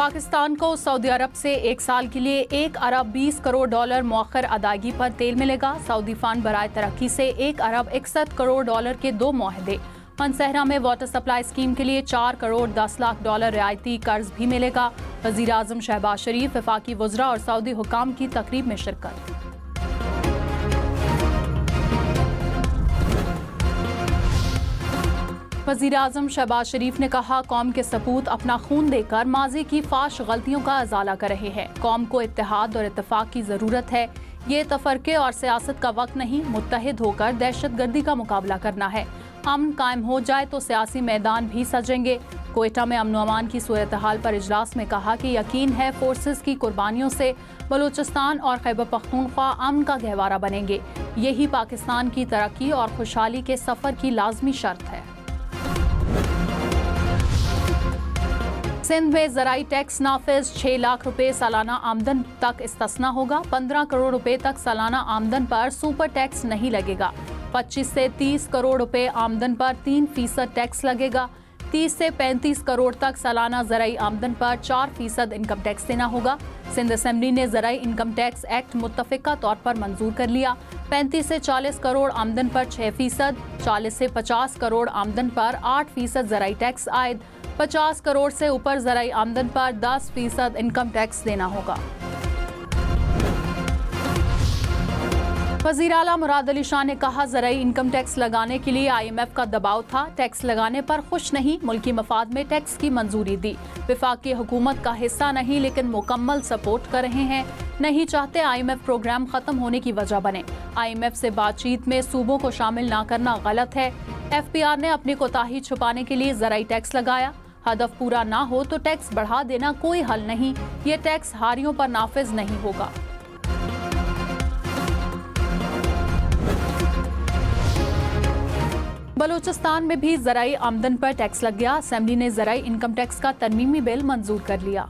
पाकिस्तान को सऊदी अरब से 1 साल के लिए 1 अरब 20 करोड़ डॉलर मौखर अदायगी पर तेल मिलेगा। सऊदी फंड बराए तरक्की से 1 अरब 61 करोड़ डॉलर के 2 मुआहदे। मनसहरा में वाटर सप्लाई स्कीम के लिए 4 करोड़ 10 लाख डॉलर रियायती कर्ज भी मिलेगा। वज़ीर आज़म शहबाज शरीफ, वफाकी वज़रा और सऊदी हुकाम की तकरीब में शिरकत। वज़ीर आज़म शहबाज शरीफ ने कहा, कौम के सपूत अपना खून देकर माजी की फाश गलतियों का अजाला कर रहे हैं। कौम को इत्तेहाद और इत्तेफाक की ज़रूरत है। ये तफरके और सियासत का वक्त नहीं, मुत्तहिद होकर दहशतगर्दी का मुकाबला करना है। अमन कायम हो जाए तो सियासी मैदान भी सजेंगे। कोयटा में अमन अमान की सूरत हाल पर इजलास में कहा कि यकीन है फोर्सेस की कुर्बानियों से बलूचिस्तान और खैबर पख्तूनख्वा अमन का गहवारा बनेंगे। यही पाकिस्तान की तरक्की और खुशहाली के सफ़र की लाजमी शर्त है। सिंध में ज़राई टैक्स नाफिज, 6 लाख रुपए सालाना आमदन तक इस्तिस्ना होगा। 15 करोड़ रुपए तक सालाना आमदन पर सुपर टैक्स नहीं लगेगा। 25 से 30 करोड़ रुपए आमदन पर 3% टैक्स लगेगा। 30 से 35 करोड़ तक सालाना ज़राई आमदन पर 4% इनकम टैक्स देना होगा। सिंध असेंबली ने ज़राई इनकम टैक्स एक्ट मुत्तफ़िका तौर पर मंजूर कर लिया। 35 से 40 करोड़ आमदन पर 6%, 40 से 50 करोड़ आमदन पर 8% ज़राई टैक्स आयद, 50 करोड़ से ऊपर ज़राई आमदन पर 10% इनकम टैक्स देना होगा। वज़ीर आला मुराद अली शाह ने कहा, ज़राई इनकम टैक्स लगाने के लिए IMF का दबाव था। टैक्स लगाने पर खुश नहीं, मुल्की मफाद में टैक्स की मंजूरी दी। वफाकी हुकूमत का हिस्सा नहीं लेकिन मुकम्मल सपोर्ट कर रहे हैं। नहीं चाहते IMF प्रोग्राम खत्म होने की वजह बने। IMF से बातचीत में सूबों को शामिल ना करना गलत है। FPR ने अपनी कोताही छुपाने के लिए ज़राई टैक्स लगाया। हदफ पूरा ना हो तो टैक्स बढ़ा देना कोई हल नहीं। ये टैक्स हारियों पर नाफिज नहीं होगा। बलूचिस्तान में भी ज़राई आमदन पर टैक्स लग गया। असेंबली ने ज़राई इनकम टैक्स का तरमीमी बिल मंजूर कर लिया।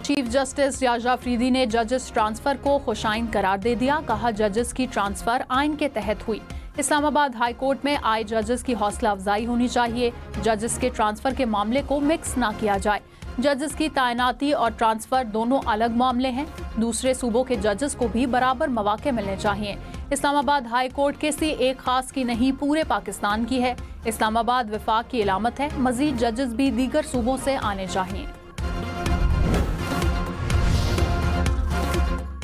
चीफ जस्टिस रियाज अफरीदी ने जजेस ट्रांसफर को खुशाइन करार दे दिया। कहा, जजेस की ट्रांसफर आइन के तहत हुई। इस्लामाबाद हाई कोर्ट में आए जजेस की हौसला अफजाई होनी चाहिए। जजेस के ट्रांसफर के मामले को मिक्स ना किया जाए। जजेस की तैनाती और ट्रांसफर दोनों अलग मामले हैं। दूसरे सूबों के जजेस को भी बराबर मौके मिलने चाहिए। इस्लामाबाद हाई कोर्ट किसी एक खास की नहीं, पूरे पाकिस्तान की है। इस्लामाबाद वफाक की इलामत है। मजीद जजेस भी दीगर सूबों से आने चाहिए।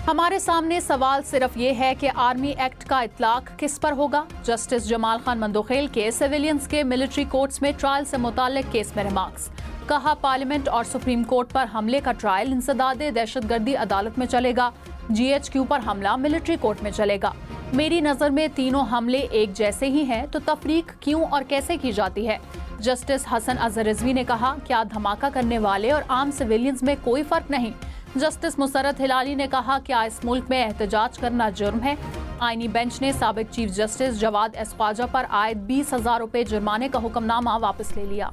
हमारे सामने सवाल सिर्फ ये है कि आर्मी एक्ट का इतलाक किस पर होगा। जस्टिस जमाल खान मंदोखेल के सिविलियंस के मिलिट्री कोर्ट्स में ट्रायल से मुताल्लिक केस में रिमार्क्स। कहा, पार्लियामेंट और सुप्रीम कोर्ट पर हमले का ट्रायल इंसदादे दहशतगर्दी अदालत में चलेगा। GHQ पर हमला मिलिट्री कोर्ट में चलेगा। मेरी नज़र में तीनों हमले एक जैसे ही हैं, तो तफरीक क्यों और कैसे की जाती है। जस्टिस हसन अजहर रिजवी ने कहा, क्या धमाका करने वाले और आम सिविलियंस में कोई फर्क नहीं। जस्टिस मुसर्रत हिलाली ने कहा, क्या इस मुल्क में एहतजाज करना जुर्म है। आईनी बेंच ने साबिक chief justice Jawad S Khawaja पर आयद 20,000 रुपए जुर्माने का हुक्मनामा वापस ले लिया।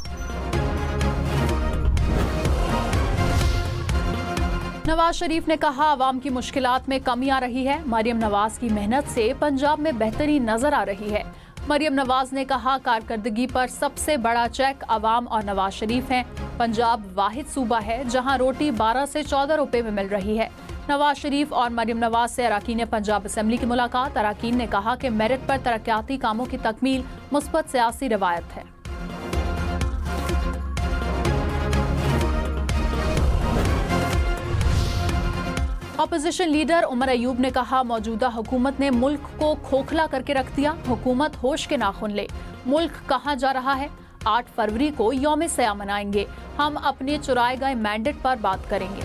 नवाज शरीफ ने कहा, आवाम की मुश्किलात में कमी आ रही है। मरियम नवाज की मेहनत से पंजाब में बेहतरी नजर आ रही है। मरियम नवाज ने कहा, कारकर्दगी पर सबसे बड़ा चेक अवाम और नवाज शरीफ हैं। पंजाब वाहिद सूबा है जहां रोटी 12 से 14 रुपए में मिल रही है। नवाज शरीफ और मरियम नवाज से अराकीन पंजाब असेंबली की मुलाकात। अराकीन ने कहा कि मेरिट पर तरक्याती कामों की तकमील मुस्बत सियासी रवायत है। अपोजिशन लीडर उमर अयूब ने कहा, मौजूदा हुकूमत ने मुल्क को खोखला करके रख दिया। हुकूमत होश के नाखून ले। मुल्क कहाँ जा रहा है। 8 फरवरी को यौम सया मनाएंगे। हम अपने चुराए गए मैंडेट पर बात करेंगे।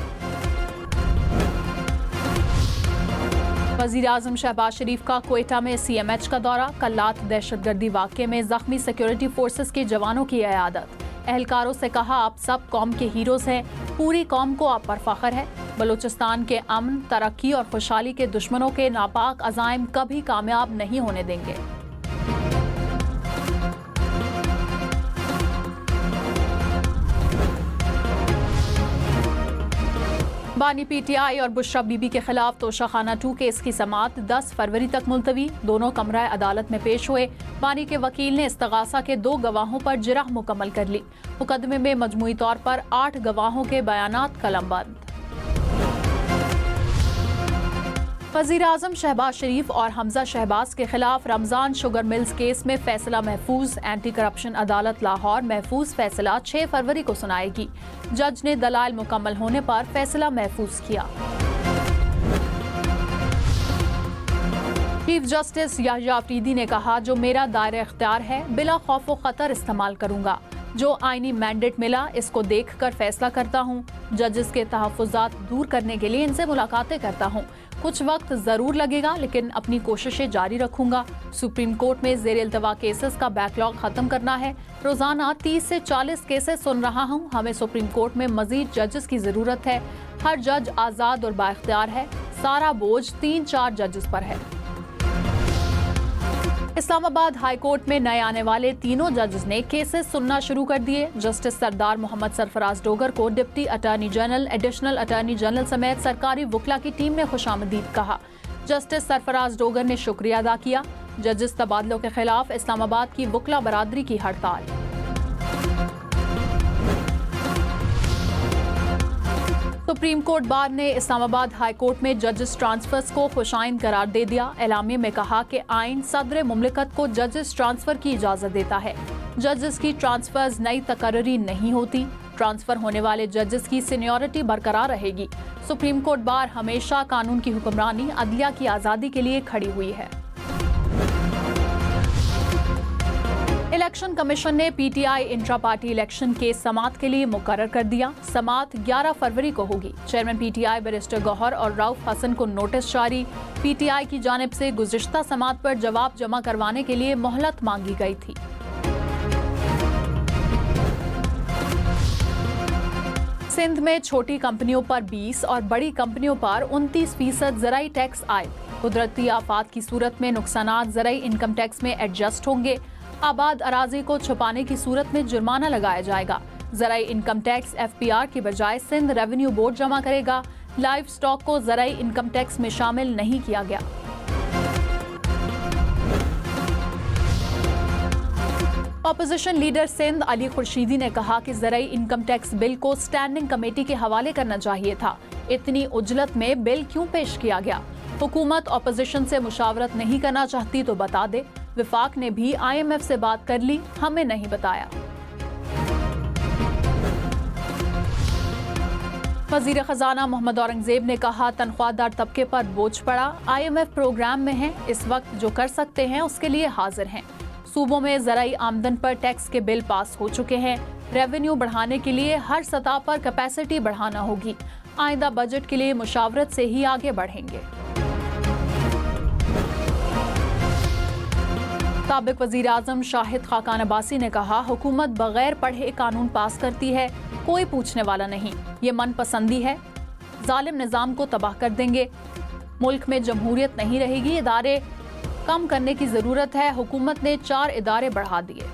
वज़ीर आज़म शहबाज शरीफ का कोयटा में CMH का दौरा। कल्लात दहशतगर्दी वाक़े में जख्मी सिक्योरिटी फोर्सेस के जवानों की इयादत। एहलकारों से कहा, आप सब कौम के हीरोज़ हैं। पूरी कौम को आप पर फख्र है। बलूचिस्तान के अमन, तरक्की और खुशहाली के दुश्मनों के नापाक अज़ाइम कभी कामयाब नहीं होने देंगे। बानी पीटीआई और बुशरा बीबी के खिलाफ तोशाखाना 2 केस की समाअत 10 फरवरी तक मुलतवी। दोनों कमरा अदालत में पेश हुए। बानी के वकील ने इस्तगासा के 2 गवाहों पर जिरह मुकम्मल कर ली। मुकदमे में मजमूई तौर पर 8 गवाहों के बयानात कलमबंद। वज़ीर-ए-आज़म शहबाज शरीफ और हमजा शहबाज के खिलाफ रमजान शुगर मिल्स केस में फैसला महफूज। एंटी करप्शन अदालत लाहौर महफूज फैसला 6 फरवरी को सुनाएगी। जज ने दलाइल मुकम्मल होने पर फैसला महफूज किया। चीफ जस्टिस याहिया अफरीदी ने कहा, जो मेरा दायरा इख्तियार है बिला खौफ व खतर इस्तेमाल करूंगा। जो आईनी मैंडेट मिला इसको देखकर फैसला करता हूँ। जजेस के तहफ़्फ़ुज़ात दूर करने के लिए इनसे मुलाकातें करता हूँ। कुछ वक्त जरूर लगेगा लेकिन अपनी कोशिशें जारी रखूंगा। सुप्रीम कोर्ट में ज़ेर इल्तवा केसेस का बैकलॉग खत्म करना है। रोजाना 30 से 40 केसेस सुन रहा हूँ। हमें सुप्रीम कोर्ट में मजीद जजेस की जरूरत है। हर जज आजाद और बाइख्तियार है। सारा बोझ 3-4 जजेस पर है। इस्लामाबाद हाई कोर्ट में नए आने वाले तीनों जजेस ने केसेस सुनना शुरू कर दिए। जस्टिस सरदार मोहम्मद सरफराज डोगर को deputy attorney general, additional attorney general समेत सरकारी वकला की टीम ने खुशामदीद कहा। जस्टिस सरफराज डोगर ने शुक्रिया अदा किया। जजेस तबादलों के खिलाफ इस्लामाबाद की वकला बरादरी की हड़ताल। सुप्रीम कोर्ट बार ने इस्लामाबाद हाई कोर्ट में जजेस ट्रांसफर्स को खुशाइन करार दे दिया। एलामिया में कहा कि आइन सदर मुमलिकत को जजेस ट्रांसफर की इजाजत देता है। जजेस की ट्रांसफर्स नई तकर्री नहीं होती। ट्रांसफर होने वाले जजेस की सीनियरिटी बरकरार रहेगी। सुप्रीम कोर्ट बार हमेशा कानून की हुक्मरानी, अदलिया की आज़ादी के लिए खड़ी हुई है। इलेक्शन कमीशन ने पीटीआई इंट्रा पार्टी इलेक्शन के समाअत के लिए मुकर्रर कर दिया। समाअत 11 फरवरी को होगी। चेयरमैन पीटीआई बैरिस्टर गौहर और रऊफ हसन को नोटिस जारी। पीटीआई की जानिब से गुज़िश्ता समाअत पर जवाब जमा करवाने के लिए मोहलत मांगी गई थी। सिंध में छोटी कंपनियों पर 20 और बड़ी कंपनियों पर 29% ज़राई टैक्स आए। कुदरती आफात की सूरत में नुकसानात ज़राई इनकम टैक्स में एडजस्ट होंगे। आबाद अराजी को छुपाने की सूरत में जुर्माना लगाया जाएगा। ज़राई इनकम टैक्स FPR की बजाय सिंध रेवेन्यू बोर्ड जमा करेगा। लाइव स्टॉक को ज़राई इनकम टैक्स में शामिल नहीं किया गया। ऑपोजिशन लीडर सिंध अली खुर्शीदी ने कहा कि ज़राई इनकम टैक्स बिल को स्टैंडिंग कमेटी के हवाले करना चाहिए था। इतनी उजलत में बिल क्यों पेश किया गया? हुकूमत ऑपोजिशन से मुशावरत नहीं करना चाहती तो बता दे। विफाक ने भी IMF से बात कर ली, हमें नहीं बताया। वजीर खजाना मोहम्मद औरंगजेब ने कहा, तनख्वाहदार तबके पर बोझ पड़ा। IMF प्रोग्राम में है। इस वक्त जो कर सकते हैं उसके लिए हाजिर हैं। सूबों में ज़राई आमदन पर टैक्स के बिल पास हो चुके हैं। रेवेन्यू बढ़ाने के लिए हर सतह पर कैपेसिटी बढ़ाना होगी। आइंदा बजट के लिए मुशावरत से ही आगे बढ़ेंगे। साबिक वज़ीर आज़म शाहिद खाकान अब्बासी ने कहा, हुकूमत बगैर पढ़े कानून पास करती है, कोई पूछने वाला नहीं। ये मनपसंदी है, जालिम निज़ाम को तबाह कर देंगे। मुल्क में जमहूरियत नहीं रहेगी। इदारे कम करने की ज़रूरत है। हुकूमत ने 4 इदारे बढ़ा दिए।